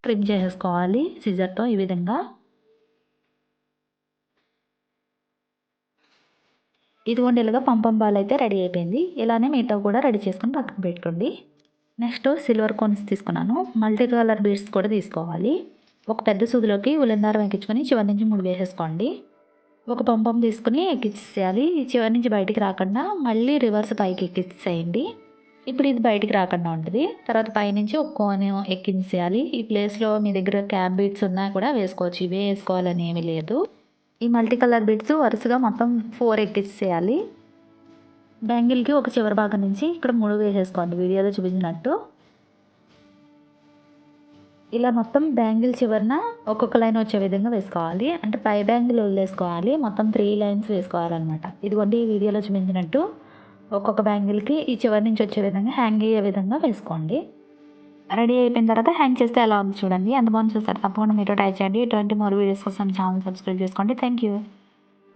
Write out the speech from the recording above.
Trim చేసేసుకోవాలి సిజర్తో ఈ విధంగా. ఇదిగోండి ఇలాగా పంపం బాల్ అయితే రెడీ అయిపోయింది. ఇలానే మిగతా కూడా రెడీ చేసుకొని పక్కన పెట్టుకోండి. నెక్స్ట్ సిల్వర్ కోన్స్ తీసుకున్నాను. మల్టీ కలర్ బీడ్స్ కూడా తీసుకోవాలి. ఒక పెద్ద సూదిలోకి ఉలెన్ దారం ఎక్కించుకొని చివరి నుంచి 3 వేసేసుకోండి. ఒక పంపం తీసుకుని ఎక్కించేయాలి. చివరి నుంచి బయటికి రాకుండా మళ్ళీ రివర్స్ పైకి ఎక్కించేయండి. ఇప్పుడు ఇది బయటికి రాకుండా ఉంటుంది. తర్వాత పైనుంచి ఒక కోన్ ఎక్కించేయాలి. ఈ ప్లేస్లో మీ దగ్గర క్యాప్ బీడ్స్ ఉన్నా కూడా వేసుకోవచ్చు. ఇవే వేసుకోవాలని ఏమీ లేదు. ఈ మల్టీ కలర్ బీడ్స్ వరుసగా మొత్తం 4 ఎక్కించేయాలి. బ్యాంగిల్కి ఒక చివరి భాగం నుంచి ఇక్కడ 3 వేసేసుకోండి వీడియోలో చూపించినట్టు. ఇలా మొత్తం బ్యాంగిల్ చివరన ఒక్కొక్క లైన్ వచ్చే విధంగా వేసుకోవాలి. అంటే పై బ్యాంగిల్ వదిలేసుకోవాలి. మొత్తం 3 లైన్స్ వేసుకోవాలన్నమాట. ఇదిగోండి ఈ వీడియోలో చూపించినట్టు ఒక్కొక్క బ్యాంగిల్కి ఈ చివరి నుంచి వచ్చే విధంగా హ్యాంగ్ అయ్యే విధంగా వేసుకోండి. రెడీ అయిపోయిన తర్వాత హ్యాంగ్ చేస్తే ఎలా ఉంది చూడండి. ఎంత బాగుంది చూస్తారు. తప్పకుండా మీరు ట్రై చేయండి. ఇటువంటి మరో వీడియోస్ కోసం ఛానల్ సబ్స్క్రైబ్ చేసుకోండి. Thank you.